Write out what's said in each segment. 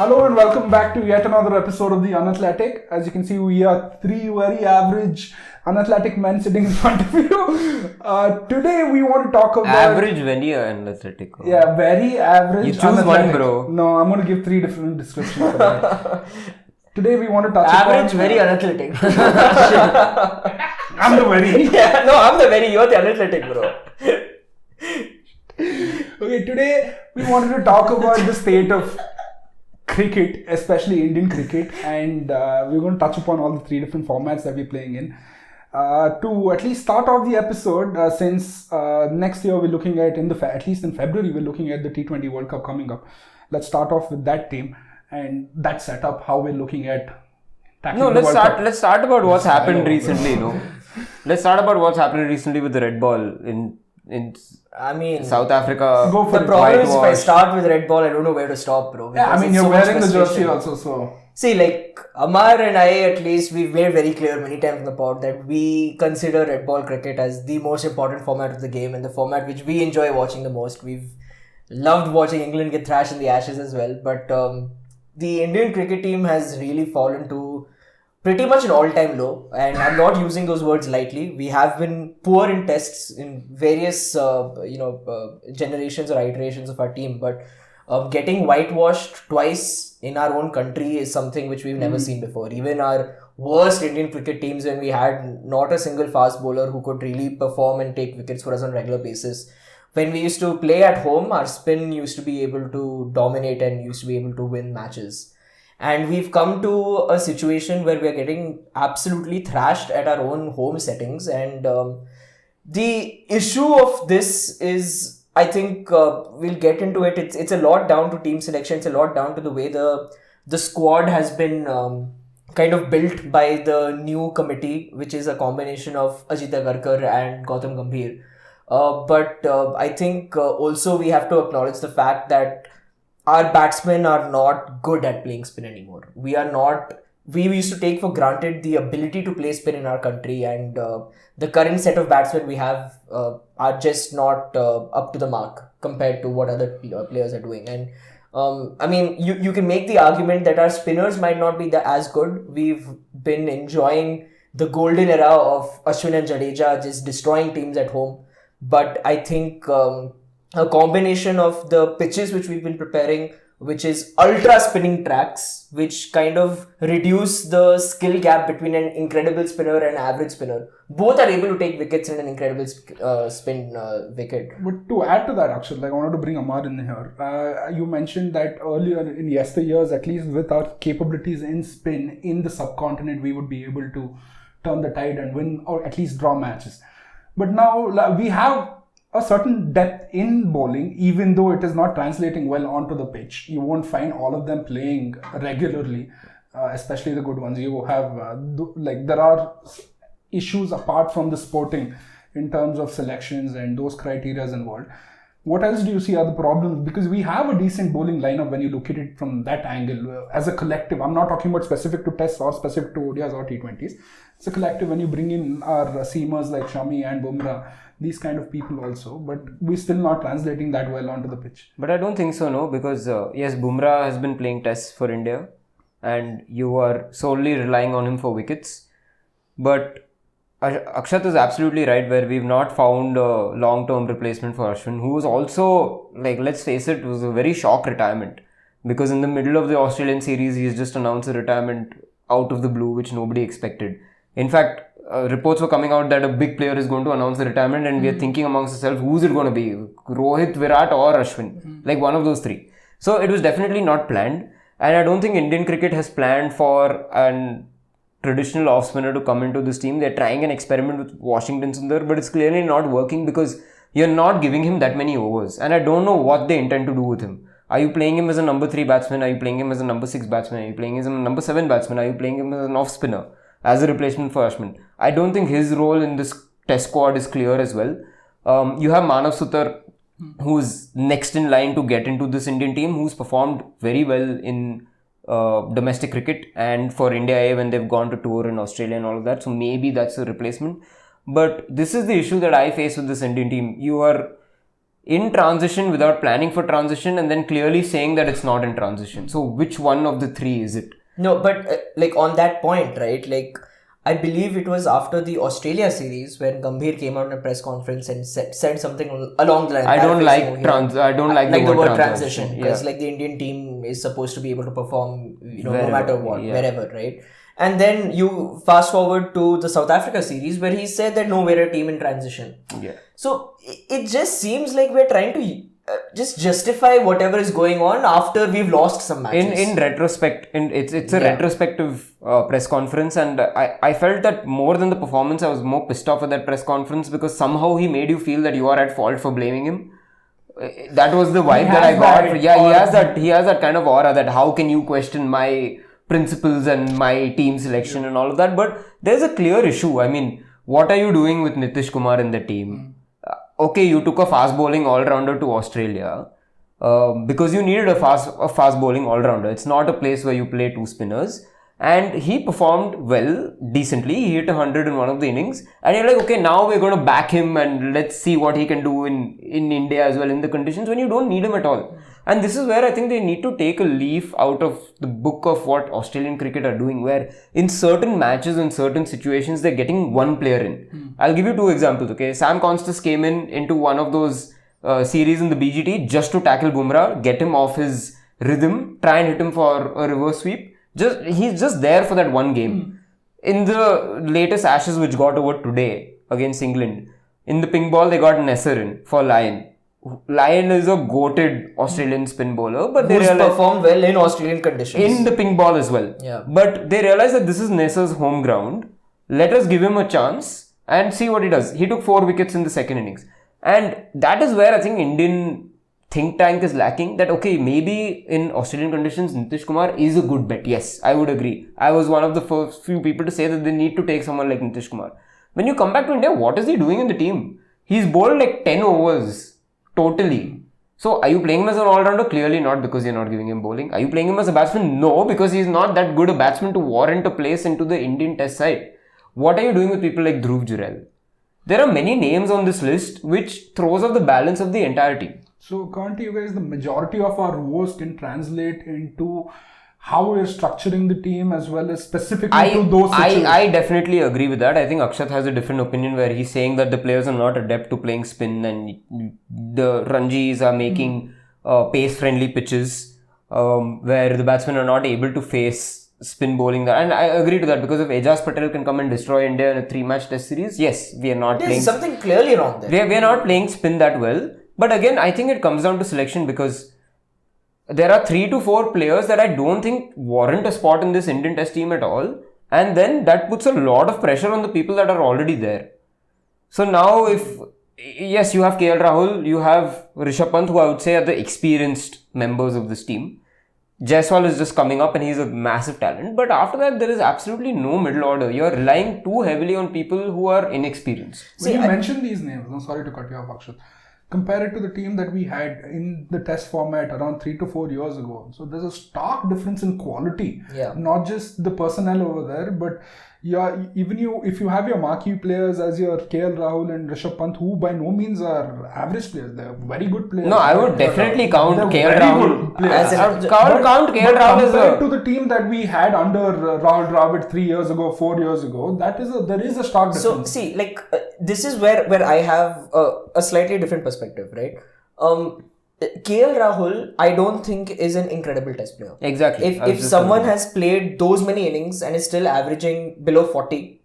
Hello and welcome back to yet another episode of the Unathletic. As you can see, we are three very average unathletic men sitting in front of you. Today we want to talk about... Average, very unathletic. Yeah, very average. You choose one, bro. No, I'm going to give three different descriptions for that. Today we want to touch average, upon... very unathletic. I'm the very... Yeah, no, I'm the very... You're the unathletic, bro. Okay, today we wanted to talk about the state of cricket, especially Indian cricket, and we're going to touch upon all the three different formats that we're playing in. To at least start off the episode, since next year we're looking at, at least in February, we're looking at the T20 World Cup coming up. Let's start off with that team and that setup, how we're looking at tackling the World Cup. Let's start about what's happened recently, Let's start about what's happened recently with the red ball in South Africa. Go for the problem is if I start with red ball, I don't know where to stop, bro. Yeah, you're wearing the jersey also, so... See, like, Amar and I, at least, we've made very clear many times in the pod that we consider red ball cricket as the most important format of the game and the format which we enjoy watching the most. We've loved watching England get thrashed in the Ashes as well, but the Indian cricket team has really fallen to pretty much an all-time low, and I'm not using those words lightly. We have been poor in tests in various, generations or iterations of our team, but getting whitewashed twice in our own country is something which we've never seen before. Even our worst Indian cricket teams, when we had not a single fast bowler who could really perform and take wickets for us on a regular basis, when we used to play at home, our spin used to be able to dominate and used to be able to win matches. And we've come to a situation where we're getting absolutely thrashed at our own home settings. And the issue of this is, I think we'll get into it. It's a lot down to team selection. It's a lot down to the way the squad has been kind of built by the new committee, which is a combination of Ajit Agarkar and Gautam Gambhir. But I think also we have to acknowledge the fact that our batsmen are not good at playing spin anymore. We used to take for granted the ability to play spin in our country, and the current set of batsmen we have are just not up to the mark compared to what other players are doing. And you can make the argument that our spinners might not be as good. We've been enjoying the golden era of Ashwin and Jadeja just destroying teams at home. But I think a combination of the pitches which we've been preparing, which is ultra spinning tracks, which kind of reduce the skill gap between an incredible spinner and an average spinner. Both are able to take wickets in an incredible spin wicket. But to add to that, Akshat, I wanted to bring Amar in here. You mentioned that earlier in yesteryears, at least with our capabilities in spin in the subcontinent, we would be able to turn the tide and win or at least draw matches. But now we have a certain depth in bowling, even though it is not translating well onto the pitch. You won't find all of them playing regularly, especially the good ones. You have, there are issues apart from the sporting in terms of selections and those criteria involved. What else do you see are the problems? Because we have a decent bowling lineup when you look at it from that angle. As a collective, I'm not talking about specific to tests or specific to ODIs or T20s. It's a collective when you bring in our seamers like Shami and Bumrah, these kind of people also, but we're still not translating that well onto the pitch. But I don't think so, no, because yes, Bumrah has been playing tests for India and you are solely relying on him for wickets. But Akshat is absolutely right, where we've not found a long-term replacement for Ashwin, who was also, let's face it, was a very shock retirement. Because in the middle of the Australian series, he's just announced a retirement out of the blue, which nobody expected. In fact, reports were coming out that a big player is going to announce the retirement, and we are thinking amongst ourselves, who's it going to be? Rohit, Virat or Ashwin? One of those three. So it was definitely not planned, and I don't think Indian cricket has planned for an traditional off-spinner to come into this team. They're trying an experiment with Washington Sundar, but it's clearly not working because you're not giving him that many overs, and I don't know what they intend to do with him. Are you playing him as a number 3 batsman? Are you playing him as a number 6 batsman? Are you playing him as a number 7 batsman? Are you playing him as an off-spinner as a replacement for Ashwin? I don't think his role in this test squad is clear as well. You have Manav Sutar, who's next in line to get into this Indian team, who's performed very well in domestic cricket and for India A when they've gone to tour in Australia and all of that. So maybe that's a replacement. But this is the issue that I face with this Indian team. You are in transition without planning for transition and then clearly saying that it's not in transition. So which one of the three is it? No, but like on that point, right? Like I believe it was after the Australia series when Gambhir came out in a press conference and said something along the line. I don't like the word transition because like the Indian team is supposed to be able to perform, Wherever, no matter what, wherever, right? And then you fast forward to the South Africa series where he said that no, we're a team in transition. Yeah. So it just seems like we're trying to just justify whatever is going on after we've lost some matches. In retrospect, it's a retrospective press conference, and I felt that more than the performance, I was more pissed off at that press conference because somehow he made you feel that you are at fault for blaming him. That was the vibe that I got. He has that kind of aura that how can you question my principles and my team selection and all of that. But there's a clear issue. I mean, what are you doing with Nitish Kumar in the team? Okay, you took a fast bowling all-rounder to Australia because you needed a fast bowling all-rounder. It's not a place where you play two spinners. And he performed well, decently. He hit 100 in one of the innings. And you're like, okay, now we're going to back him and let's see what he can do in India as well in the conditions when you don't need him at all. And this is where I think they need to take a leaf out of the book of what Australian cricket are doing, where in certain matches, in certain situations, they're getting one player in. I'll give you two examples, okay? Sam Constas came into one of those series in the BGT just to tackle Bumrah, get him off his rhythm, try and hit him for a reverse sweep. He's just there for that one game. In the latest Ashes which got over today against England, in the pink ball they got Nesser in for Lyon. Lyon is a goated Australian spin bowler, but they performed well in Australian conditions. In the pink ball as well. Yeah. But they realized that this is Nesser's home ground. Let us give him a chance and see what he does. He took 4 wickets in the second innings. And that is where I think Indian think tank is lacking, that okay, maybe in Australian conditions Nitish Kumar is a good bet. Yes, I would agree. I was one of the first few people to say that they need to take someone like Nitish Kumar. When you come back to India, what is he doing in the team? He's bowled like 10 overs totally. So are you playing him as an all-rounder? Clearly not, because you're not giving him bowling. Are you playing him as a batsman? No, because he's not that good a batsman to warrant a place into the Indian Test side. What are you doing with people like Dhruv Jurel? There are many names on this list which throws off the balance of the entire team. So, according to you guys, the majority of our woes can translate into how we're structuring the team as well as specifically to those situations. I definitely agree with that. I think Akshat has a different opinion where he's saying that the players are not adept to playing spin and the Ranjis are making pace-friendly pitches where the batsmen are not able to face spin bowling. And I agree to that, because if Ajaz Patel can come and destroy India in a 3-match test series, yes, we are not playing... There's something clearly wrong there. We are not playing spin that well. But again, I think it comes down to selection, because there are 3 to 4 players that I don't think warrant a spot in this Indian Test team at all. And then that puts a lot of pressure on the people that are already there. So now yes, you have KL Rahul, you have Rishabh Pant, who I would say are the experienced members of this team. Jaiswal is just coming up and he's a massive talent. But after that, there is absolutely no middle order. You are relying too heavily on people who are inexperienced. When you mention these names, I'm sorry to cut you off, Akshat. Compare it to the team that we had in the test format around 3 to 4 years ago. So there's a stark difference in quality. Yeah. Not just the personnel over there, but if you have your marquee players as your KL Rahul and Rishabh Pant, who by no means are average players, they're very good players. No, I would definitely count KL Rahul. Count KL Rahul as compared to the team that we had under Rahul Dravid 3 years ago, 4 years ago, there is a stark difference. So see, this is where I have a slightly different perspective, right? KL Rahul, I don't think is an incredible test player. Exactly. If someone has played those many innings and is still averaging below 40,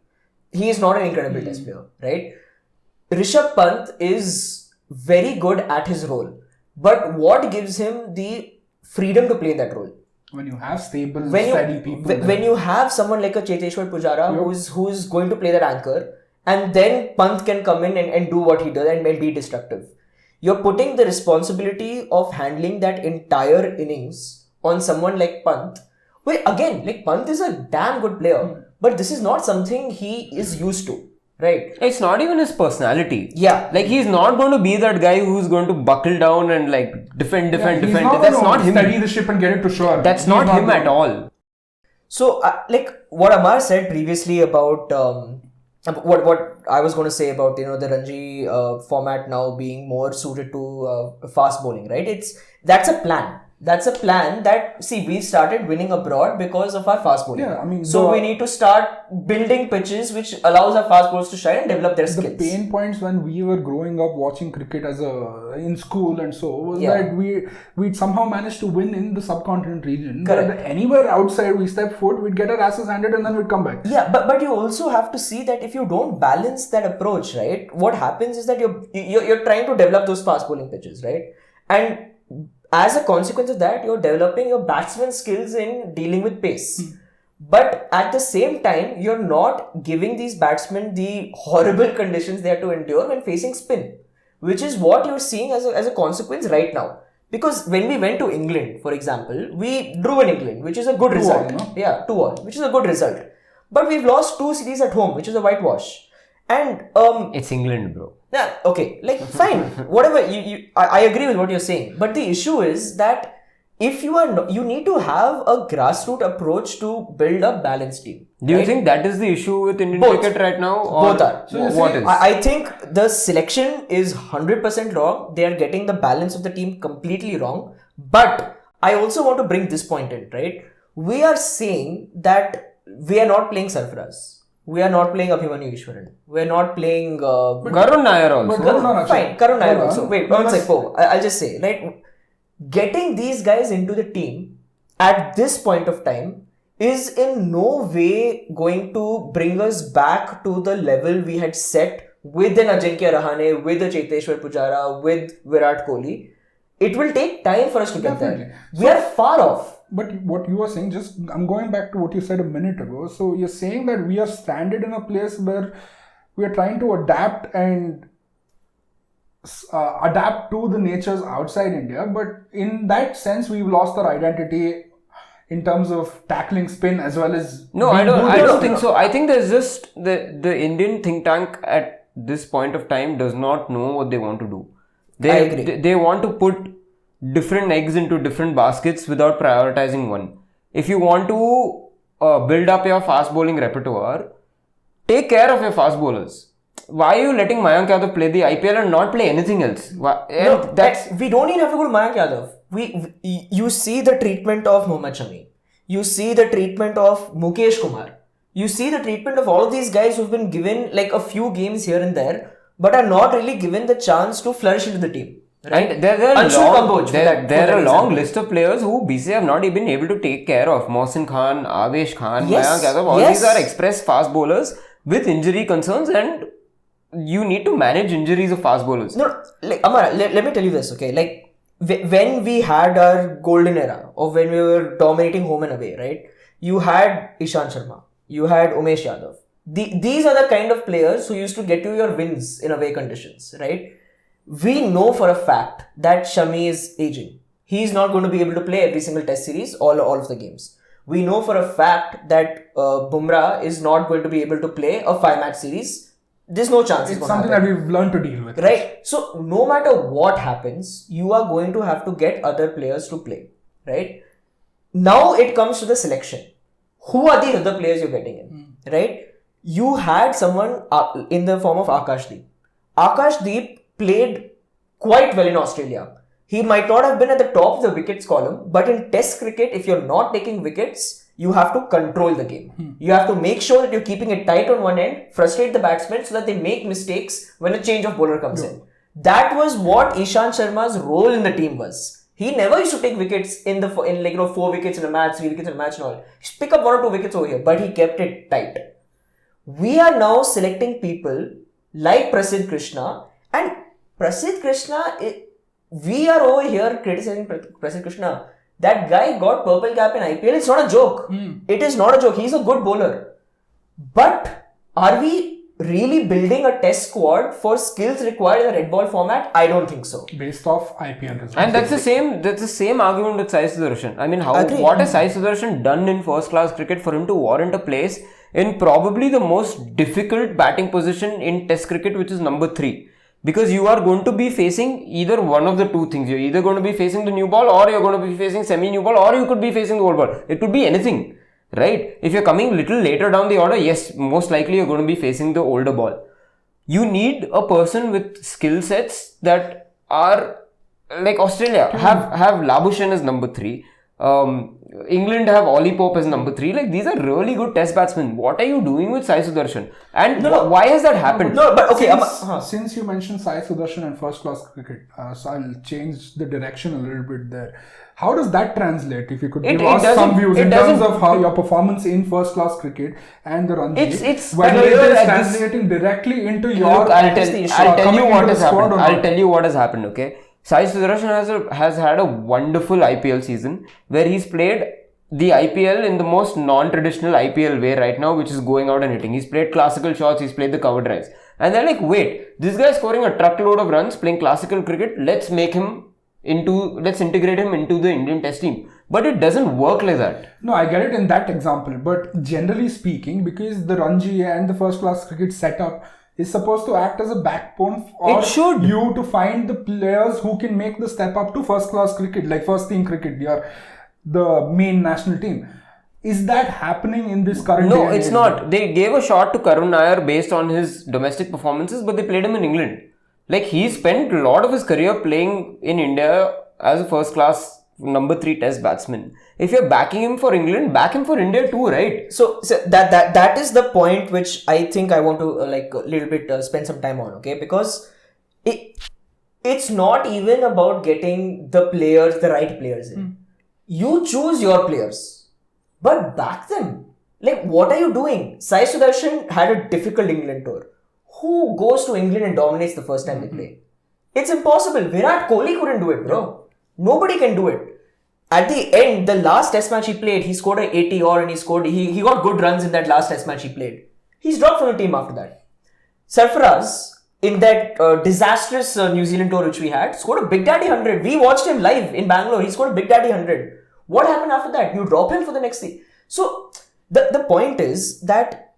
he is not an incredible test player, right? Rishabh Pant is very good at his role. But what gives him the freedom to play that role? When you have stable, steady people. When you have someone like a Cheteshwar Pujara who's going to play that anchor, and then Pant can come in and do what he does and be destructive. You're putting the responsibility of handling that entire innings on someone like Pant. Well, again, Pant is a damn good player, but this is not something he is used to, right? It's not even his personality. Yeah. He's not going to be that guy who's going to buckle down and defend. That's not him. Steady the ship and get it to shore. That's not him at all. So, what Amar said previously about What I was going to say about the Ranji format now being more suited to fast bowling, right? That's a plan. That's a plan that, see, we started winning abroad because of our fast bowling. Yeah, I mean, so we need to start building pitches which allows our fast bowlers to shine and develop their skills. The pain points when we were growing up watching cricket in school and so was that we'd somehow managed to win in the subcontinent region. Correct. But anywhere outside we step foot, we'd get our asses handed and then we'd come back. Yeah, but you also have to see that if you don't balance that approach, right, what happens is that you're trying to develop those fast bowling pitches, right? And as a consequence of that, you're developing your batsman skills in dealing with pace. But at the same time, you're not giving these batsmen the horrible conditions they have to endure when facing spin, which is what you're seeing as a consequence right now. Because when we went to England, for example, we drew in England, which is a good result. 2-1, no? Yeah, 2-1, which is a good result. But we've lost 2 series at home, which is a whitewash. And it's England, bro. yeah, okay, like fine, whatever. I agree with what you're saying, but the issue is that if you need to have a grassroots approach to build a balanced team. Do you think that is the issue with Indian Both. cricket right now? Or Both are. So what is? I think the selection is 100% wrong. They are getting the balance of the team completely wrong. But I also want to bring this point in, right? We are saying that we are not playing Sarfaraz. We are not playing Abhimanyu Ishwaran. We are not playing... Karun Nair also. Fine, Karun Nair also. Wait, one sec. I'll just say, right? Getting these guys into the team at this point of time is in no way going to bring us back to the level we had set with an Ajinkya Rahane, with a Cheteshwar Pujara, with Virat Kohli. It will take time for us to get there. We are far off. But what you are saying, I'm going back to what you said a minute ago. So you're saying that we are stranded in a place where we are trying to adapt and adapt to the natures outside India. But in that sense, we've lost our identity in terms of tackling spin as well as... No, I don't think so. I think there's just the Indian think tank at this point of time does not know what they want to do. I agree. They want to put different eggs into different baskets without prioritizing one. If you want to build up your fast bowling repertoire, take care of your fast bowlers. Why are you letting Mayank Yadav play the IPL and not play anything else? We don't even have to go to Mayank Yadav. You see the treatment of Mohammad Shami. You see the treatment of Mukesh Kumar. You see the treatment of all of these guys who've been given like a few games here and there, but are not really given the chance to flourish into the team. Right? And there are a long list of players who BCCI have not even been able to take care of. Mohsin Khan, Avesh Khan, Mayank Yadav, all these are express fast bowlers with injury concerns, and you need to manage injuries of fast bowlers. No, like Amar, let me tell you this, okay? Like when we had our golden era, or when we were dominating home and away, right? You had Ishant Sharma, you had Umesh Yadav. These are the kind of players who used to get you your wins in away conditions, right? We know for a fact that Shami is aging. He's not going to be able to play every single test series, all of the games. We know for a fact that Bumrah is not going to be able to play a 5-match series. There's no chance. It's something that we've learned to deal with. Right. So no matter what happens, you are going to have to get other players to play. Right. Now it comes to the selection. Who are these other players you're getting in? Right. You had someone in the form of Akashdeep. Akashdeep played quite well in Australia. He might not have been at the top of the wickets column, but in Test cricket, if you're not taking wickets, you have to control the game. You have to make sure that you're keeping it tight on one end, frustrate the batsmen so that they make mistakes when a change of bowler comes in. That was what Ishant Sharma's role in the team was. He never used to take wickets in 4 wickets in a match, 3 wickets in a match and all. He'd pick up 1 or 2 wickets over here, but he kept it tight. We are now selecting people like Prasidh Krishna, and Prasidh Krishna, we are over here criticizing Prasidh Krishna. That guy got purple cap in IPL. It's not a joke. It is not a joke. He's a good bowler. But are we really building a test squad for skills required in the red ball format? I don't think so. Based off IPL results. And that's the same argument with Sai Sudarshan. I mean, what has Sai Sudarshan done in first class cricket for him to warrant a place in probably the most difficult batting position in test cricket, which is number 3? Because you are going to be facing either one of the two things. You're either going to be facing the new ball, or you're going to be facing semi-new ball, or you could be facing the old ball. It could be anything. right? If you're coming little later down the order, yes, most likely you're going to be facing the older ball. You need a person with skill sets that are like Australia have Labuschagne as number 3. England have Ollie Pope as number 3. Like, these are really good test batsmen. What are you doing with Sai Sudarshan? And why has that happened? No, but okay. Since you mentioned Sai Sudarshan and first class cricket, so I'll change the direction a little bit there. How does that translate? If you could give us some views in terms of how your performance in first class cricket and the Ranji, whether it is translating directly into your. Look, I'll tell you what has happened. I'll tell you what has happened. Okay. Sai Sudarshan has had a wonderful IPL season where he's played the IPL in the most non-traditional IPL way right now, which is going out and hitting. He's played classical shots, he's played the cover drives. And they're like, wait, this guy's scoring a truckload of runs, playing classical cricket, let's integrate him into the Indian test team. But it doesn't work like that. No, I get it in that example. But generally speaking, because the Ranji and the first class cricket setup is supposed to act as a backbone for you to find the players who can make the step up to first class cricket, like first team cricket, the main national team. Is that happening in this current No, it's not. They gave a shot to Karun Nair based on his domestic performances, but they played him in England. Like, he spent a lot of his career playing in India as a first class number 3 test batsman. If you're backing him for England, back him for India too, right? So that is the point which I think I want to like a little bit spend some time on, okay? Because it's not even about getting the right players in. You choose your players, but back them. Like, what are you doing? Sai Sudarshan had a difficult England tour. Who goes to England and dominates the first time they play? It's impossible. Virat Kohli couldn't do it, bro. Nobody can do it. At the end, the last test match he played, he scored an 80 and he got good runs in that last test match he played. He's dropped from the team after that. Sarfaraz, in that disastrous New Zealand tour which we had, scored a Big Daddy 100. We watched him live in Bangalore. He scored a Big Daddy 100. What happened after that? You drop him for the next thing. So, the point is that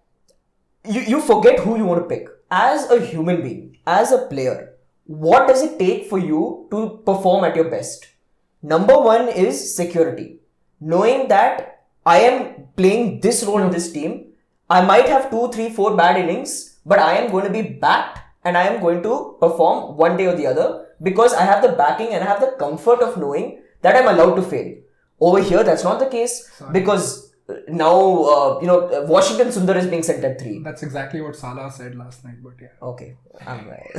you forget who you want to pick. As a human being, as a player, what does it take for you to perform at your best? Number 1 is security. Knowing that I am playing this role in this team, I might have 2, 3, 4 bad innings, but I am going to be backed and I am going to perform one day or the other because I have the backing and I have the comfort of knowing that I'm allowed to fail. Over here, that's not the case because now, Washington Sundar is being sent at 3. That's exactly what Salah said last night, but yeah. Okay, I'm right.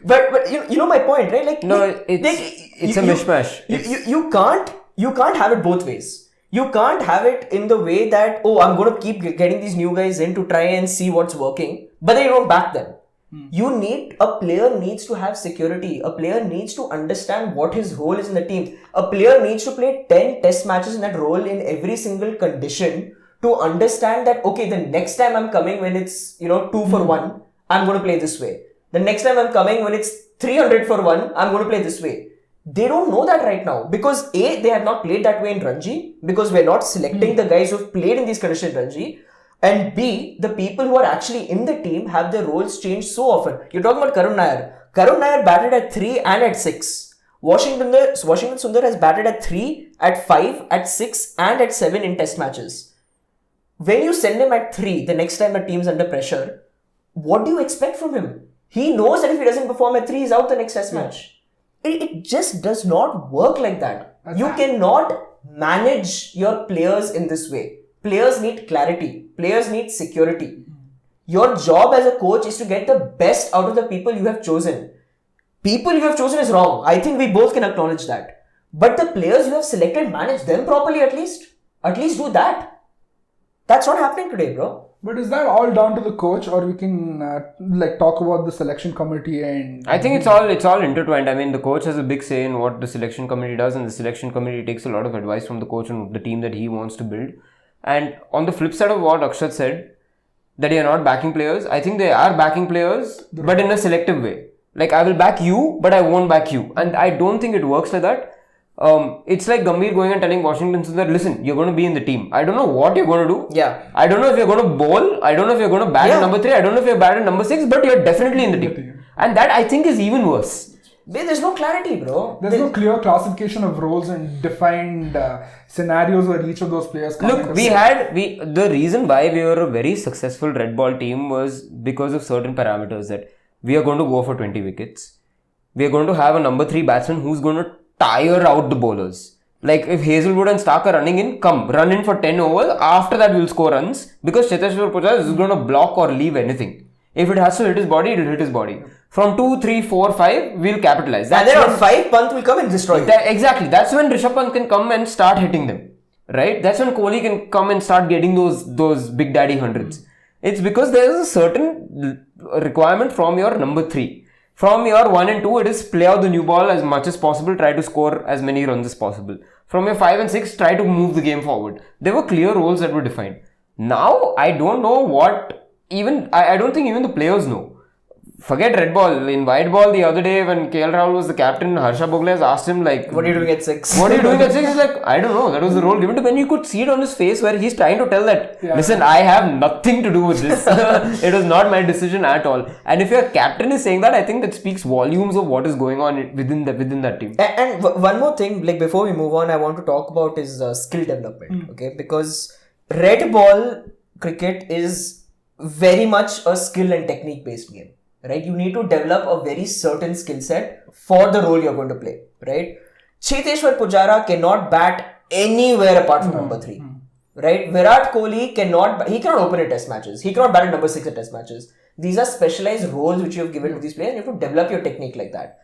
but you know my point, right? Like, no, it's a mishmash. You can't have it both ways. You can't have it in the way that, I'm going to keep getting these new guys in to try and see what's working, but then you don't back them. A player needs to have security. A player needs to understand what his role is in the team. A player needs to play 10 test matches in that role in every single condition to understand that, okay, the next time I'm coming when it's, 2 for 1, I'm going to play this way. The next time I'm coming when it's 300 for 1, I'm going to play this way. They don't know that right now because A, they have not played that way in Ranji because we're not selecting the guys who've played in these conditions in Ranji. And B, the people who are actually in the team have their roles changed so often. You're talking about Karun Nair. Karun Nair batted at 3 and at 6. Washington Sundar has batted at 3, at 5, at 6 and at 7 in test matches. When you send him at 3, the next time a team's under pressure, what do you expect from him? He knows that if he doesn't perform at 3, he's out the next test match. It just does not work like that. You cannot manage your players in this way. Players need clarity. Players need security. Your job as a coach is to get the best out of the people you have chosen. People you have chosen is wrong. I think we both can acknowledge that. But the players you have selected, manage them properly at least. At least do that. That's not happening today, bro. But is that all down to the coach, or we can talk about the selection committee and? I think it's all intertwined. I mean, the coach has a big say in what the selection committee does, and the selection committee takes a lot of advice from the coach on the team that he wants to build. And on the flip side of what Akshat said, that they are not backing players, I think they are backing players, but in a selective way. Like, I will back you, but I won't back you. And I don't think it works like that. It's like Gambhir going and telling Washington Sundar, listen, you're going to be in the team. I don't know what you're going to do. Yeah. I don't know if you're going to bowl. I don't know if you're going to bat at number 3. I don't know if you're bat at number 6, but you're definitely in the team. And that, I think, is even worse. There's no clarity, bro. There's no clear classification of roles and defined scenarios where each of those players come Look, the reason why we were a very successful red ball team was because of certain parameters that we are going to go for 20 wickets. We are going to have a number 3 batsman who's going to tire out the bowlers. Like if Hazelwood and Stark are running in, run in for 10 overs. After that, we'll score runs because Cheteshwar Pujara is going to block or leave anything. If it has to hit his body, it'll hit his body. From 2, 3, 4, 5, we'll capitalize. And then on 5, Pant will come and destroy it. Exactly. That's when Rishabh Pant can come and start hitting them. Right? That's when Kohli can come and start getting those big daddy hundreds. It's because there is a certain requirement from your number 3. From your 1 and 2, it is play out the new ball as much as possible, try to score as many runs as possible. From your 5 and 6, try to move the game forward. There were clear roles that were defined. Now, I don't know I don't think even the players know. Forget red ball. In white ball the other day when KL Rahul was the captain, Harsha Bhogle has asked him like, what are you doing at 6? What are you doing at 6? He's like, I don't know. That was the role given to him. And you could see it on his face where he's trying to tell that, listen, I have nothing to do with this. It was not my decision at all. And if your captain is saying that, I think that speaks volumes of what is going on within that team. And one more thing, like before we move on, I want to talk about is skill development. Okay, because red ball cricket is very much a skill and technique based game. Right, you need to develop a very certain skill set for the role you're going to play. Right, Cheteshwar Pujara cannot bat anywhere apart from number 3. Right, Virat Kohli cannot open at test matches. He cannot bat at number 6 at test matches. These are specialized roles which you have given to these players. You have to develop your technique like that.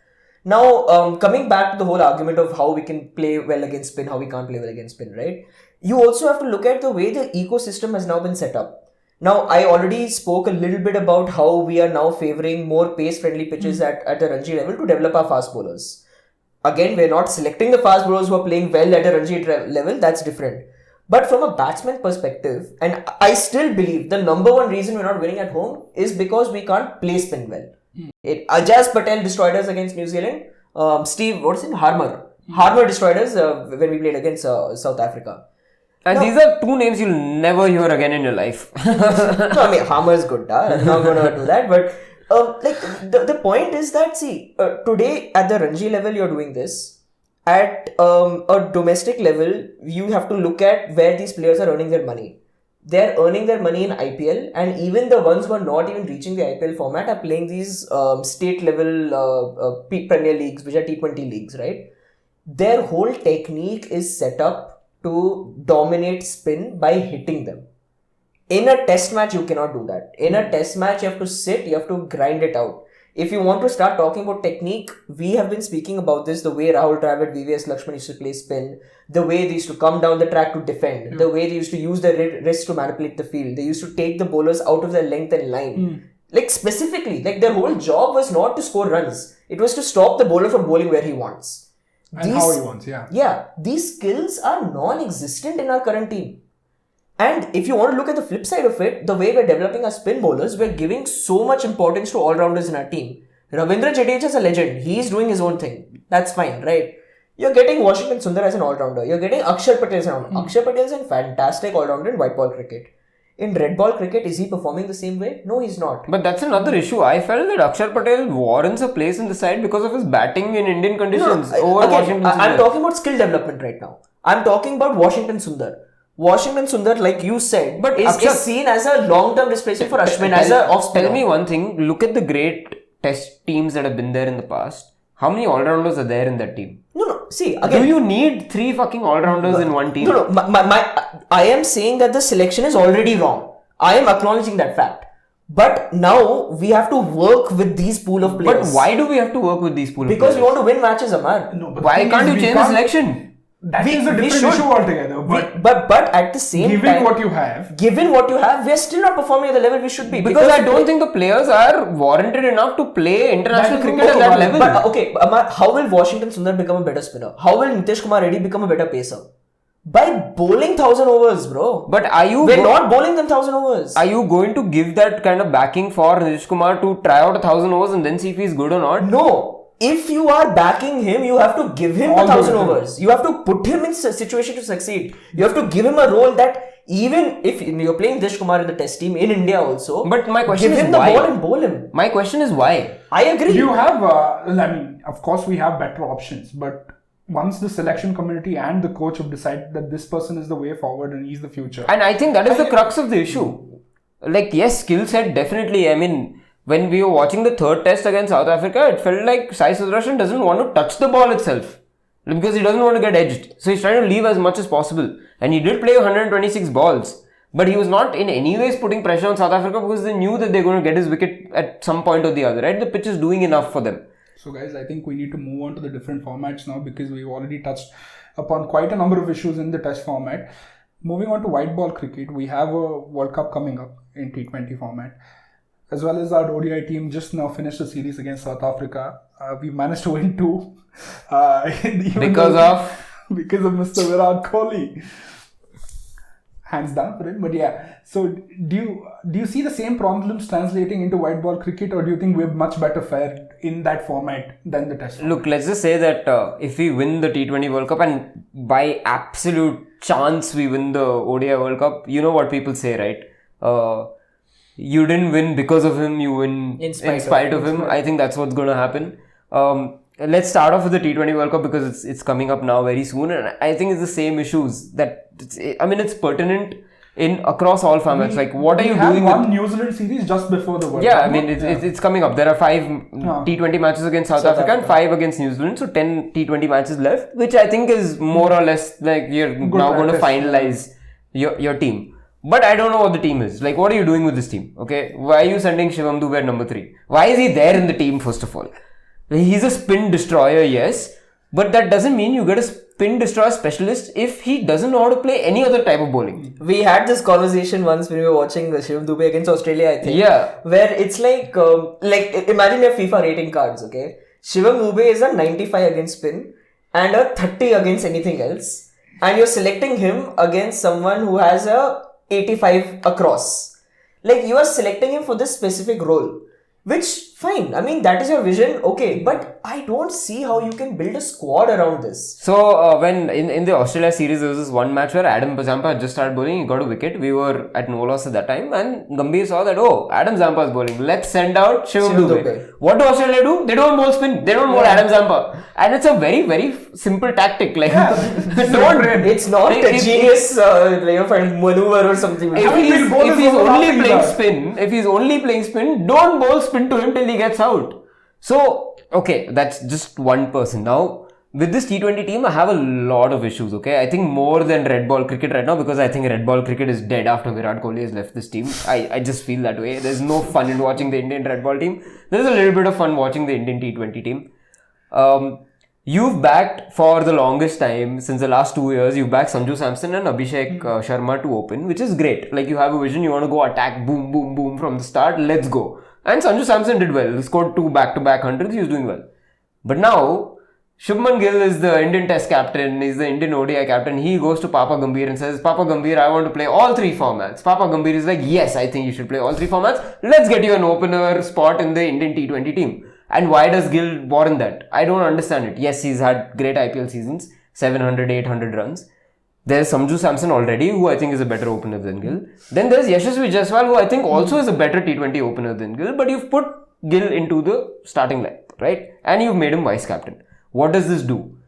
Now, coming back to the whole argument of how we can play well against spin, how we can't play well against spin. Right, you also have to look at the way the ecosystem has now been set up. Now, I already spoke a little bit about how we are now favoring more pace-friendly pitches at the Ranji level to develop our fast bowlers. Again, we're not selecting the fast bowlers who are playing well at a Ranji level, that's different. But from a batsman perspective, and I still believe the number one reason we're not winning at home is because we can't play spin well. Ajaz Patel destroyed us against New Zealand. Harmer destroyed us when we played against South Africa. And these are 2 names you'll never hear again in your life. No, I mean, Hammer is good. I'm not going to do that. But the point is that, today at the Ranji level, you're doing this. At a domestic level, you have to look at where these players are earning their money. They're earning their money in IPL, and even the ones who are not even reaching the IPL format are playing these state level Premier Leagues, which are T20 leagues, right? Their whole technique is set up to dominate spin by hitting them. In a test match, you cannot do that. In a test match, you have to sit, you have to grind it out. If you want to start talking about technique, we have been speaking about this, the way Rahul Dravid, VVS Lakshman used to play spin, the way they used to come down the track to defend, the way they used to use their wrist to manipulate the field. They used to take the bowlers out of their length and line. Like specifically, like their whole job was not to score runs. It was to stop the bowler from bowling where he wants. And how he wants, Yeah, these skills are non-existent in our current team. And if you want to look at the flip side of it, the way we're developing our spin bowlers, we're giving so much importance to all-rounders in our team. Ravindra Jadeja is a legend. He's doing his own thing. That's fine, right? You're getting Washington Sundar as an all-rounder. You're getting Akshar Patel as an all-rounder. Akshar Patel is a fantastic all-rounder in white ball cricket. In red ball cricket, is he performing the same way? No, he's not. But that's another issue. I felt that Akshar Patel warrants a place in the side because of his batting in Indian conditions Washington Sundar. I'm talking about skill development right now. I'm talking about Washington Sundar. Washington Sundar, like you said, but is seen as a long-term replacement for Ashwin as a off-spinner. Tell me one thing. Look at the great test teams that have been there in the past. How many all-rounders are there in that team? No. See, again, do you need 3 fucking all-rounders in one team? No. I am saying that the selection is already wrong. I am acknowledging that fact. But now we have to work with these pool of players. But why do we have to work with these pool of players? Because we want to win matches, Amar. No, but why can't you change the selection? That is a different issue altogether. But at the same time, given what you have, we are still not performing at the level we should be. Because I don't think the players are warranted enough to play international cricket at that level. But Amar, how will Washington Sundar become a better spinner? How will Nitish Kumar Reddy become a better pacer? By bowling 1,000 overs, bro. But we're not bowling them 1,000 overs. Are you going to give that kind of backing for Nitish Kumar to try out 1,000 overs and then see if he's good or not? No. If you are backing him, you have to give him 1,000 overs. You have to put him in a situation to succeed. You have to give him a role that Even if you're playing Dish Kumar in the test team in India also, But my question give is him the why? ball and bowl him. My question is why? I agree. You have, of course, we have better options, but once the selection committee and the coach have decided that this person is the way forward and he's the future. And I think that is the crux of the issue. Like, yes, skill set, definitely. I mean, when we were watching the third test against South Africa, it felt like Sai Sudarshan doesn't want to touch the ball itself. Because he doesn't want to get edged. So he's trying to leave as much as possible. And he did play 126 balls. But he was not in any ways putting pressure on South Africa because they knew that they're going to get his wicket at some point or the other, right? The pitch is doing enough for them. So guys, I think we need to move on to the different formats now because we've already touched upon quite a number of issues in the test format. Moving on to white ball cricket, we have a World Cup coming up in T20 format. As well as our ODI team just now finished a series against South Africa. We managed to win 2. Because of Mr. Virat Kohli. Hands down for him. But yeah, so do you see the same problems translating into white ball cricket, or do you think we're much better fared in that format than the test format? Look, let's just say that if we win the T20 World Cup and by absolute chance we win the ODI World Cup, you know what people say, right? You didn't win because of him, you win in spite of him. I think that's what's going to happen. Let's start off with the T20 World Cup because it's coming up now very soon, and I think it's the same issues that it's pertinent in across all formats. Like, what are you doing? We had one New Zealand series just before the World Cup. Yeah, I mean it's coming up. There are 5 T20 matches against South Africa and 5 against New Zealand, so 10 T20 matches left, which I think is more or less like you're now going to finalize your team. But I don't know what the team is. Like, what are you doing with this team? Okay, why are you sending Shivam Dube at number 3? Why is he there in the team, first of all? He's a spin destroyer, yes, but that doesn't mean you get a spin destroyer specialist if he doesn't know how to play any other type of bowling. We had this conversation once when we were watching the Shivam Dube against Australia, I think. Yeah. Where it's like imagine your FIFA rating cards, okay? Shivam Dube is a 95 against spin and a 30 against anything else. And you're selecting him against someone who has a 85 across. Like, you are selecting him for this specific role. Which, fine. I mean, that is your vision. Okay. But I don't see how you can build a squad around this. So, when in the Australia series, there was this one match where Adam Zampa had just started bowling. He got a wicket. We were at no loss at that time. And Gambhir saw that, Adam Zampa is bowling. Let's send out Shivam Dube. What do Australia do? They don't bowl spin. They don't bowl Adam Zampa. And it's a very, very simple tactic. Like, it's not a genius maneuver or something. If he's only playing spin, don't bowl spin to him till he gets out. So, okay, that's just one person. Now, with this T20 team, I have a lot of issues, okay? I think more than red ball cricket right now, because I think red ball cricket is dead after Virat Kohli has left this team. I just feel that way. There's no fun in watching the Indian red ball team. There's a little bit of fun watching the Indian T20 team. You've backed for the longest time, since the last 2 years, you've backed Sanju Samson and Abhishek Sharma to open, which is great. Like, you have a vision, you want to go attack, boom, boom, boom from the start, let's go. And Sanju Samson did well. He scored 2 back-to-back hundreds. He was doing well. But now, Shubman Gill is the Indian Test captain. He's the Indian ODI captain. He goes to Papa Gambhir and says, Papa Gambhir, I want to play all 3 formats. Papa Gambhir is like, yes, I think you should play all 3 formats. Let's get you an opener spot in the Indian T20 team. And why does Gill warrant that? I don't understand it. Yes, he's had great IPL seasons. 700, 800 runs. There's Sanju Samson already, who I think is a better opener than Gill. Then there's Yashasvi Jaiswal, who I think also is a better T20 opener than Gill. But you've put Gill into the starting line, right? And you've made him vice captain. What does this do?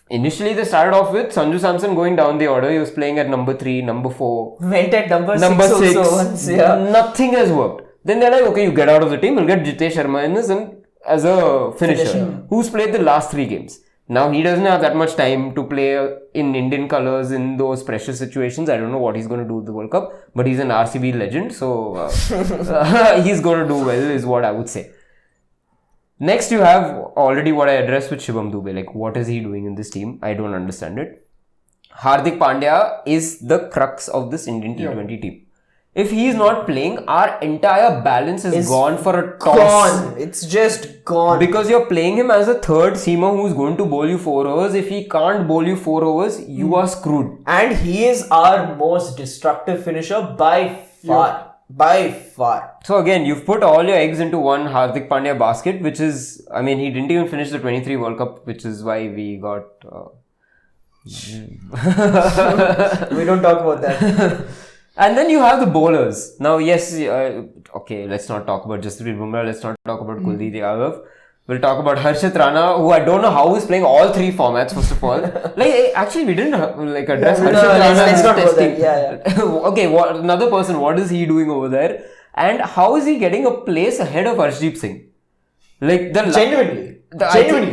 Initially, they started off with Sanju Samson going down the order. He was playing at number 3, number 4. Went at number 6 also once, yeah. Nothing has worked. Then they're like, okay, you get out of the team. We'll get Jitesh Sharma in this and as a finisher. Who's played the last 3 games. Now, he doesn't have that much time to play in Indian colours in those pressure situations. I don't know what he's going to do with the World Cup, but he's an RCB legend, so he's going to do well is what I would say. Next, you have already what I addressed with Shivam Dube. Like, what is he doing in this team? I don't understand it. Hardik Pandya is the crux of this Indian T20 team. If he is not playing, our entire balance is gone for a toss. Gone. It's just gone. Because you're playing him as a third seamer who's going to bowl you 4 overs. If he can't bowl you 4 overs, you are screwed. And he is our most destructive finisher by far. Yeah. By far. So again, you've put all your eggs into one Hardik Pandya basket, which is, I mean, he didn't even finish the 23 World Cup, which is why we got We don't talk about that. And then you have the bowlers. Now, yes, okay, let's not talk about Jasprit Bumrah. Let's not talk about Kuldeep Yadav. We'll talk about Harshit Rana, who I don't know how he's playing all three formats, first of all. Actually, we didn't address Harshit Rana. Let's not go there. Yeah. Okay, another person, what is he doing over there? And how is he getting a place ahead of Arshdeep Singh? Genuinely.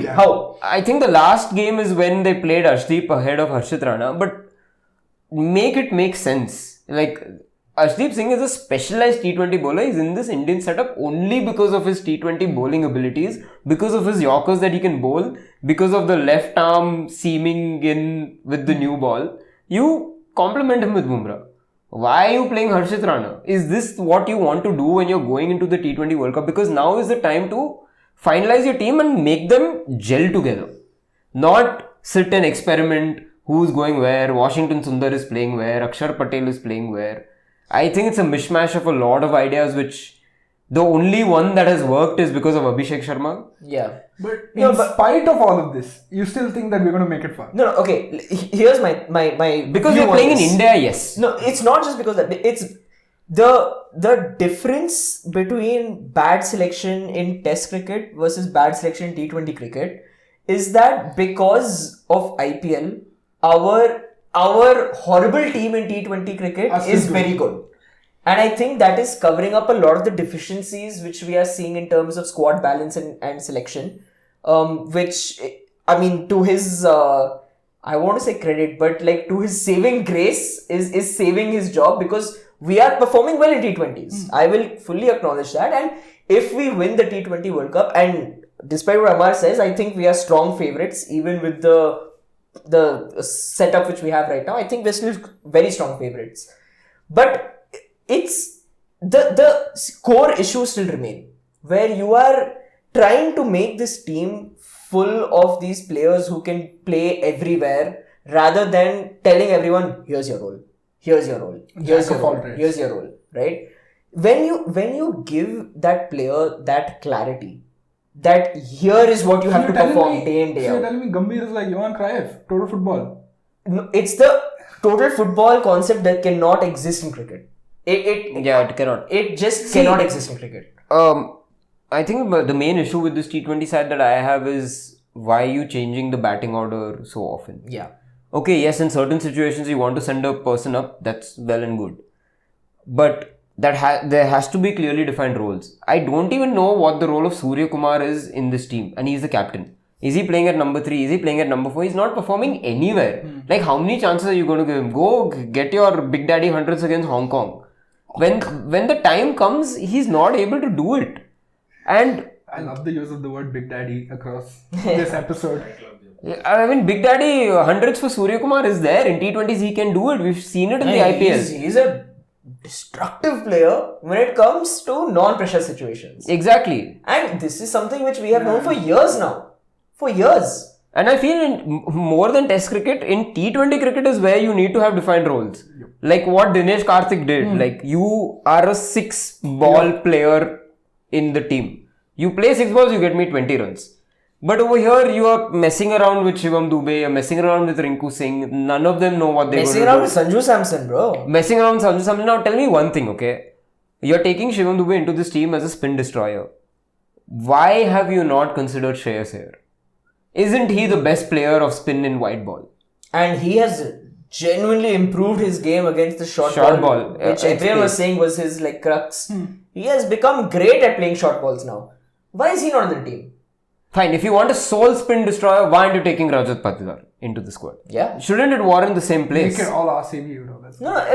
How? I think the last game is when they played Arshdeep ahead of Harshit Rana, but make it make sense. Arshdeep Singh is a specialized T20 bowler. He's in this Indian setup only because of his T20 bowling abilities, because of his Yorkers that he can bowl, because of the left arm seaming in with the new ball. You complement him with Bumrah. Why are you playing Harshit Rana? Is this what you want to do when you're going into the T20 World Cup? Because now is the time to finalize your team and make them gel together. Not sit and experiment who's going where, Washington Sundar is playing where, Akshar Patel is playing where. I think it's a mishmash of a lot of ideas which the only one that has worked is because of Abhishek Sharma. Yeah. But in spite of all of this, you still think that we're going to make it far? No, okay. Here's my because we're playing in India, yes. No, it's not just because that. It's the difference between bad selection in Test cricket versus bad selection in T20 cricket is that because of IPL, our horrible team in T20 cricket is very good. And I think that is covering up a lot of the deficiencies which we are seeing in terms of squad balance and selection. Which, I mean, to his, I want to say credit, but to his saving grace is saving his job because we are performing well in T20s. I will fully acknowledge that. And if we win the T20 World Cup, and despite what Amar says, I think we are strong favourites, even with the setup which we have right now. I think we're still very strong favourites. But it's the core issues still remain, where you are trying to make this team full of these players who can play everywhere, rather than telling everyone, here's your role, here's your role, here's your role, here's your role, right? When you give that player that clarity, that here is what you have to perform day in, day out. You're telling me Gambhir is like Johan Cruyff, total football? No, it's the total football concept that cannot exist in cricket. It cannot. It just cannot exist in cricket. I think the main issue with this T20 side that I have is why are you changing the batting order so often? Yeah. Okay, yes, in certain situations you want to send a person up, that's well and good. But there has to be clearly defined roles. I don't even know what the role of Surya Kumar is in this team, and he's the captain. Is he playing at number 3? Is he playing at number 4? He's not performing anywhere. How many chances are you going to give him? Go get your Big Daddy hundreds against Hong Kong. When the time comes, he's not able to do it. And I love the use of the word Big Daddy across this episode. I mean, Big Daddy hundreds for Surya Kumar is there. In T20s, he can do it. We've seen it in the IPL. He's a destructive player when it comes to non-pressure situations. Exactly. And this is something which we have known for years now. For years. And I feel in more than Test cricket, in T20 cricket is where you need to have defined roles. Yep. Like what Dinesh Karthik did. You are a 6-ball player in the team. You play 6 balls, you get me 20 runs. But over here, you are messing around with Shivam Dube, you're messing around with Rinku Singh. None of them know what they're going to do. Messing around with Sanju Samson, bro. Messing around with Sanju Samson. Now tell me one thing, okay? You're taking Shivam Dube into this team as a spin destroyer. Why have you not considered Shreyas Iyer? Isn't he the best player of spin in white ball? And he has genuinely improved his game against the short ball. Which everyone was saying was his crux. He has become great at playing short balls now. Why is he not in the team? Fine, if you want a sole spin destroyer, why aren't you taking Rajat Patidar into the squad? Yeah. Shouldn't it warrant the same place? Make it all RCB,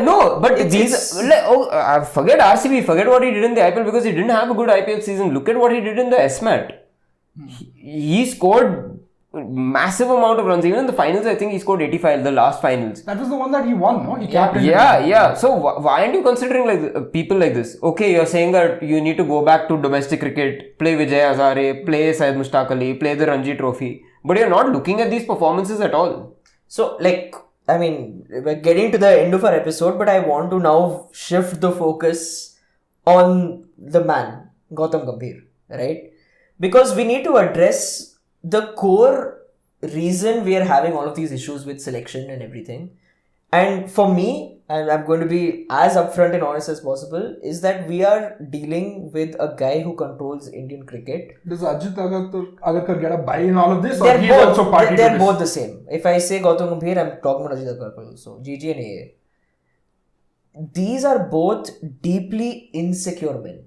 No, but forget RCB, forget what he did in the IPL because he didn't have a good IPL season. Look at what he did in the SMAT. He scored massive amount of runs. Even in the finals, I think he scored 85, the last finals. That was the one that he won, no? He captained. Yeah. So why aren't you considering people like this? Okay, you're saying that you need to go back to domestic cricket, play Vijay Hazare, play Syed Mushtaq Ali, play the Ranji Trophy. But you're not looking at these performances at all. So, I mean, we're getting to the end of our episode, but I want to now shift the focus on the man, Gautam Gambhir, right? Because we need to address the core reason we are having all of these issues with selection and everything, and for me, and I'm going to be as upfront and honest as possible, is that we are dealing with a guy who controls Indian cricket. Does Ajit Agarkar get a buy in all of this, or They're he's both, also party to they're this? both the same. If I say Gautam Gambhir, I'm talking about Ajit Agarkar also. GG and AA. These are both deeply insecure men.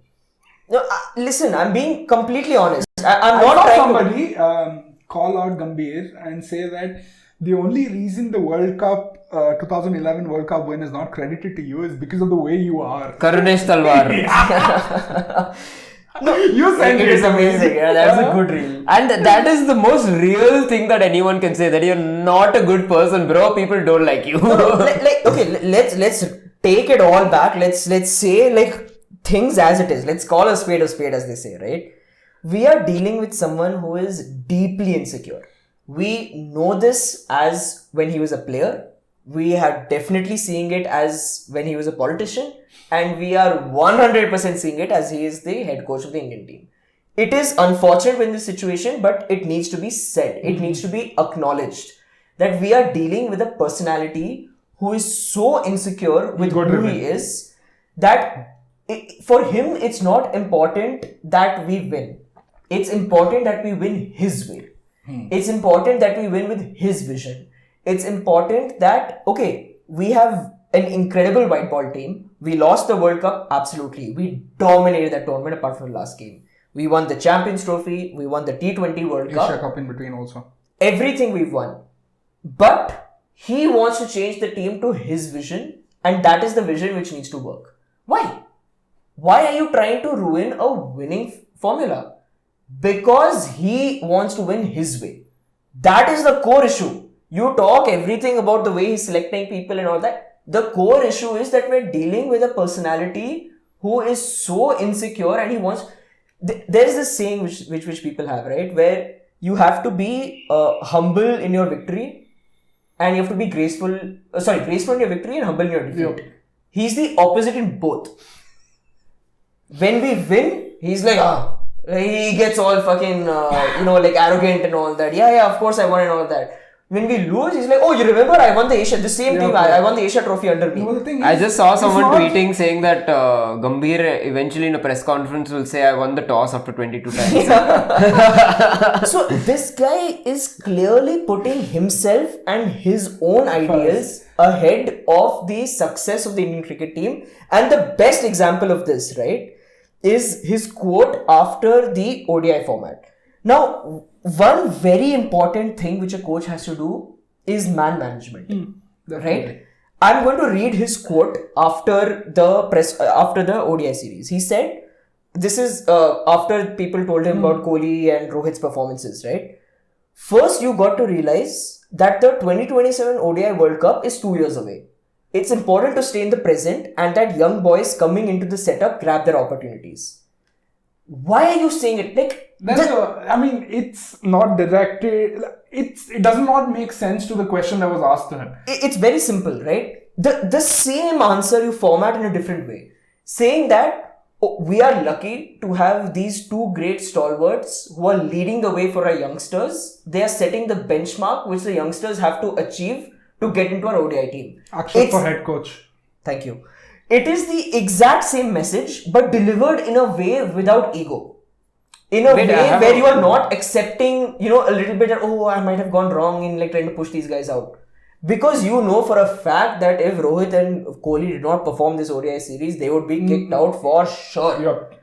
No, listen, I'm being completely honest. I'm not saw trying somebody call out Gambhir and say that the only reason the World Cup 2011 World Cup win is not credited to you is because of the way you are. Karunesh Talwar. No, you said it is amazing. Yeah, that's a good reel. And that is the most real thing that anyone can say, that you're not a good person, bro. People don't like you. Okay, let's take it all back. Let's say like things as it is. Let's call a spade, as they say, right? We are dealing with someone who is deeply insecure. We know this as when he was a player. We are definitely seeing it as when he was a politician. And we are 100% seeing it as he is the head coach of the Indian team. It is unfortunate in this situation, but it needs to be said. It needs to be acknowledged that we are dealing with a personality who is so insecure with who he is that for him, it's not important that we win. It's important that we win his way. It's important that we win with his vision. It's important that, okay, we have an incredible white ball team. We lost the World Cup, absolutely. We dominated that tournament apart from the last game. We won the Champions Trophy. We won the T20 World Cup. Asia Cup in between also. Everything we've won. But he wants to change the team to his vision, and that is the vision which needs to work. Why? Why are you trying to ruin a winning formula? Because he wants to win his way. That is the core issue. You talk everything about the way he's selecting people and all that. The core issue is that we're dealing with a personality who is so insecure and he wants... There's this saying which people have, right? Where you have to be humble in your victory and you have to be graceful in your victory and humble in your defeat. Yep. He's the opposite in both. When we win, he's like, he gets all fucking, like arrogant and all that. Yeah, of course I won and all that. When we lose, he's like, oh, you remember I won the Asia, the same team, I won the Asia trophy under me. No, the thing is, I just saw someone tweeting saying that Gambhir eventually in a press conference will say, I won the toss after 22 times. So this guy is clearly putting himself and his own ideals ahead of the success of the Indian cricket team. And the best example of this, right, is his quote after the ODI format. Now, one very important thing which a coach has to do is man management, right? I'm going to read his quote after the ODI series. He said, this is after people told him about Kohli and Rohit's performances, right? First, you got to realize that the 2027 ODI World Cup is 2 years away. It's important to stay in the present and that young boys coming into the setup grab their opportunities. Why are you saying it? It's not directed. It does not make sense to the question that was asked to him. It's very simple, right? The same answer you format in a different way. Saying that we are lucky to have these two great stalwarts who are leading the way for our youngsters. They are setting the benchmark which the youngsters have to achieve to get into our ODI team. Akshat for head coach. Thank you. It is the exact same message but delivered in a way without ego. In a way where you are not accepting, a little bit of, I might have gone wrong in trying to push these guys out. Because you know for a fact that if Rohit and Kohli did not perform this ODI series, they would be kicked out for sure. Yep.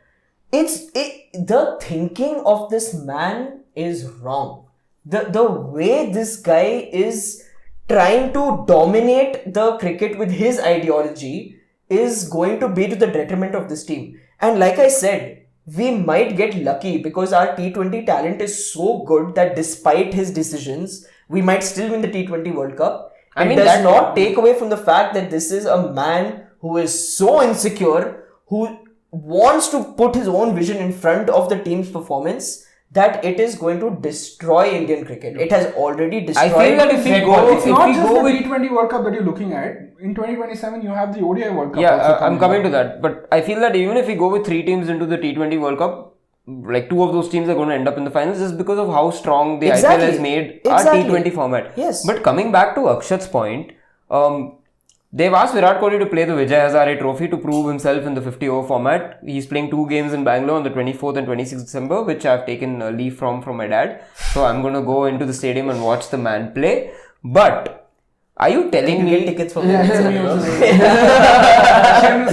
The thinking of this man is wrong. The way this guy is trying to dominate the cricket with his ideology is going to be to the detriment of this team. And like I said, we might get lucky because our T20 talent is so good that despite his decisions, we might still win the T20 World Cup. It does not take away from the fact that this is a man who is so insecure, who wants to put his own vision in front of the team's performance, that it is going to destroy Indian cricket. It has already destroyed. I feel that if we go with the T20 World Cup that you're looking at, in 2027 you have the ODI World Cup. Yeah, I'm coming to that. But I feel that even if we go with 3 teams into the T20 World Cup, like 2 of those teams are going to end up in the finals just because of how strong the Exactly. IPL has made Exactly. our T20 format. Yes. But coming back to Akshat's point, they've asked Virat Kohli to play the Vijay Hazare Trophy to prove himself in the 50-over format. He's playing 2 games in Bangalore on the 24th and 26th December, which I've taken a leave from my dad. So I'm going to go into the stadium and watch the man play. But are you telling You me... get tickets from Shameless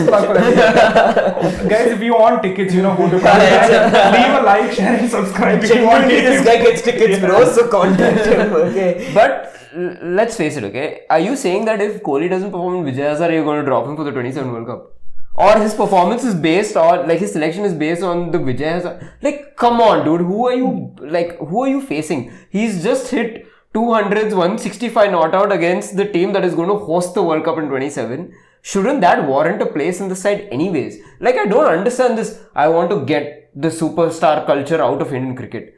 plug for everyone. Guys, if you want tickets, go to leave a like, share and subscribe if you want Genuinely, this tickets. guy gets tickets, bro. So contact him. Okay. But let's face it, okay? Are you saying that if Kohli doesn't perform in Vijay Hazare, you're going to drop him for the 27 World Cup? Or his performance is based on, like his selection is based on the Vijay Hazare? Like, come on, dude. Who are you facing? He's just hit 200s, 165 not out against the team that is going to host the World Cup in 27. Shouldn't that warrant a place in the side anyways? Like, I don't understand this. I want to get the superstar culture out of Indian cricket.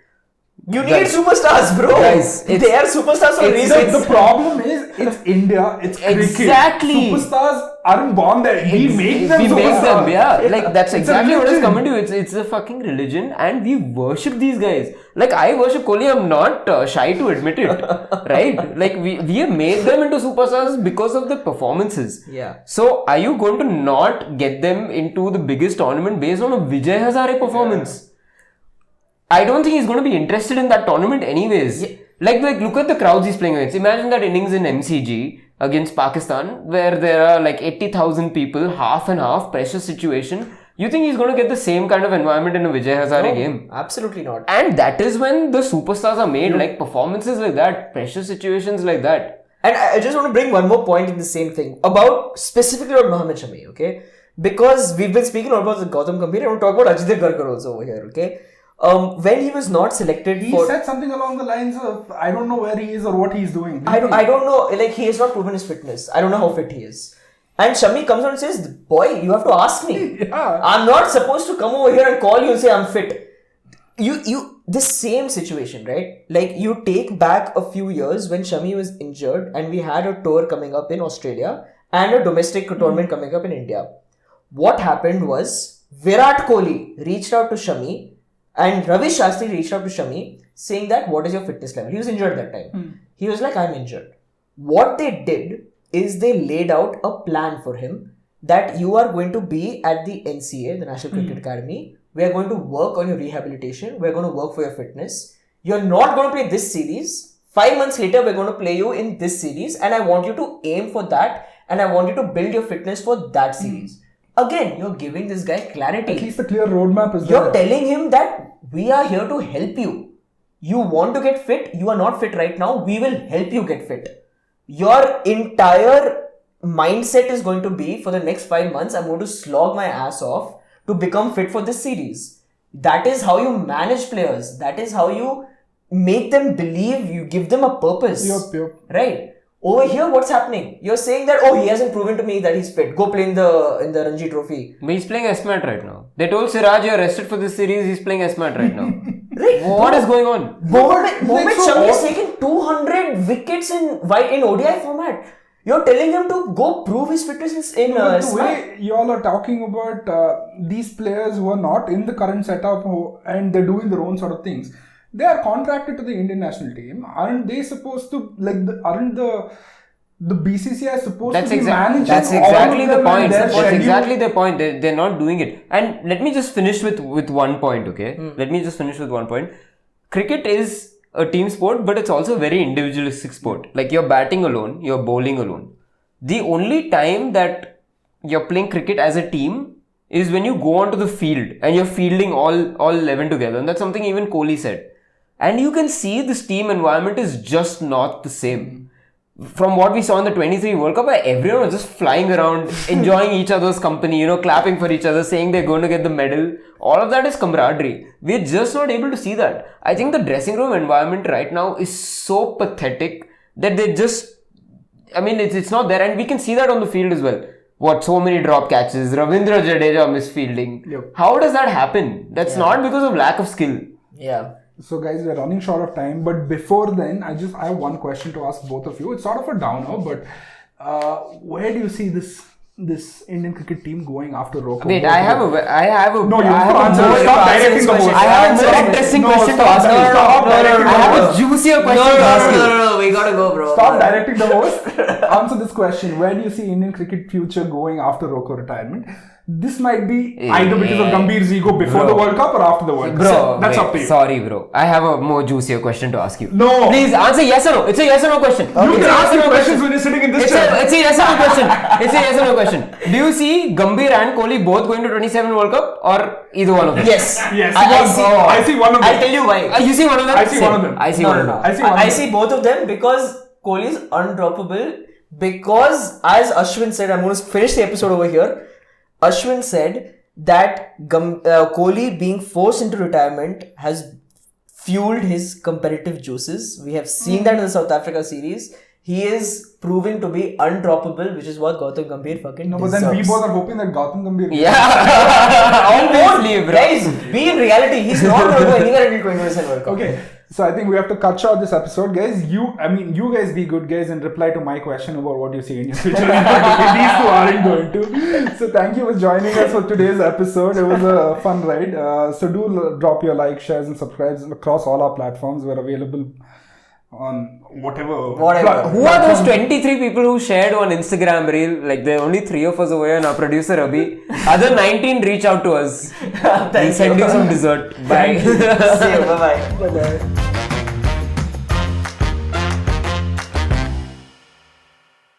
You need Guys. superstars, bro. Guys, They are superstars for a reason. The problem is, it's India, it's cricket. Exactly. Superstars aren't born there. We make them We make superstars. them, yeah. Like, that's It's a exactly what is religion. coming to. It's a fucking religion, and we worship these guys. Like, I worship Kohli, I'm not shy to admit it. Right? Like, we have made them into superstars because of the performances. Yeah. So, are you going to not get them into the biggest tournament based on a Vijay Hazare performance? I don't think he's going to be interested in that tournament anyways. Yeah. Like look at the crowds he's playing against. Imagine that innings in MCG against Pakistan where there are like 80,000 people, half and half, pressure situation. You think he's going to get the same kind of environment in a Vijay Hazare game? Absolutely not. And that is when the superstars are made, like performances like that, pressure situations like that. And I just want to bring one more point in the same thing about specifically about Mohammad Shami, okay? Because we've been speaking about the Gautam Gambhir, I want to talk about Ajit Garkar also over here, okay? When he was not selected He said something along the lines of, I don't know where he is or what he's doing. I don't know, like he has not proven his fitness. I don't know how fit he is. And Shami comes out and says, boy, you have to ask me. Yeah. I'm not supposed to come over here and call you and say I'm fit. This same situation, right? Like you take back a few years when Shami was injured and we had a tour coming up in Australia and a domestic tournament coming up in India. What happened was Virat Kohli reached out to Shami and Ravi Shastri reached out to Shami saying that what is your fitness level? He was injured that time. He was like, I'm injured. What they did is they laid out a plan for him that you are going to be at the NCA, the National Cricket Academy. We are going to work on your rehabilitation. We are going to work for your fitness. You're not going to play this series. 5 months later, we're going to play you in this series and I want you to aim for that and I want you to build your fitness for that series. Again, you're giving this guy clarity. At least a clear roadmap is You're there. telling him that we are here to help you. You want to get fit, you are not fit right now, we will help you get fit. Your entire mindset is going to be for the next 5 months, I'm going to slog my ass off to become fit for this series. That is how you manage players. That is how you make them believe, you give them a purpose. Yup. Right? Over here, what's happening? You're saying that, oh, he hasn't proven to me that he's fit. Go play in the Ranji Trophy. But he's playing S-Mat right now. They told Siraj you're rested for this series, he's playing S-Mat right now. Right? What is going on? Mohammad so Shami has odd. taken 200 wickets in ODI format. You're telling him to go prove his fitness in But the Smack. way you all are talking about these players who are not in the current setup and they're doing their own sort of things, they are contracted to the Indian national team. Aren't they supposed to, aren't the BCCI supposed to be managing That's all exactly of the them and point. their That's schedule? exactly the point. They're not doing it. And let me just finish with one point, okay? Let me just finish with one point. Cricket is a team sport, but it's also a very individualistic sport. Like you're batting alone, you're bowling alone. The only time that you're playing cricket as a team is when you go onto the field and you're fielding all 11 together. And that's something even Kohli said. And you can see this team environment is just not the same. From what we saw in the 23 World Cup, where everyone was just flying around, enjoying each other's company, clapping for each other, saying they're going to get the medal. All of that is camaraderie. We're just not able to see that. I think the dressing room environment right now is so pathetic that they just, it's not there. And we can see that on the field as well. So many drop catches, Ravindra Jadeja misfielding. Yep. How does that happen? That's not because of lack of skill. Yeah. So guys, we're running short of time, but before then, I have one question to ask both of you. It's sort of a downer, but where do you see this this Indian cricket team going after Rocco? Wait, I have a. No, you I have to a answer. more- Stop directing the host. I have a more pressing question to ask you. Stop directing I the have host. a juicier question to ask you. No, we gotta go, bro. Stop directing the host. Answer this question. Where do you see Indian cricket future going after Rocco retirement? This might be either because of Gambhir's ego before the World Cup or after the World Cup. Bro, That's wait, up to you. sorry, bro. I have a more juicier question to ask you. No. Please answer yes or no. It's a yes or no question. You It's can a yes ask or me no questions when you're sitting in this It's chair. a yes or no question. It's a yes or no question. Do you see Gambhir and Kohli both going to 27 World Cup or either one of them? Yes. Yes. I see one of them. I'll tell you why. You see one of them? I see one of them. I see No, one no, of no. them. I see one of I them. see both of them because Kohli is undroppable. Because, as Ashwin said, I'm going to finish the episode over here. Ashwin said that Kohli being forced into retirement has fueled his competitive juices. We have seen that in the South Africa series. He is proving to be undroppable, which is what Gautam Gambhir fucking No, but deserves. then we both are hoping that Gautam Gambhir. Yeah. Obviously, bro. Guys, be in reality. He's not going to go anywhere until 2027 World Cup. Okay, so I think we have to cut short this episode, guys. You guys be good, guys, and reply to my question about what you see in your future. These two aren't going to. So thank you for joining us for today's episode. It was a fun ride. So do drop your like, shares, and subscribes across all our platforms. We're available on whatever. Who are those 23 people who shared on Instagram reel? Like, there are only 3 of us over here and our producer Abhi. Other 19 reach out to us. We'll send you some dessert. Bye. See you. Bye-bye. Bye-bye.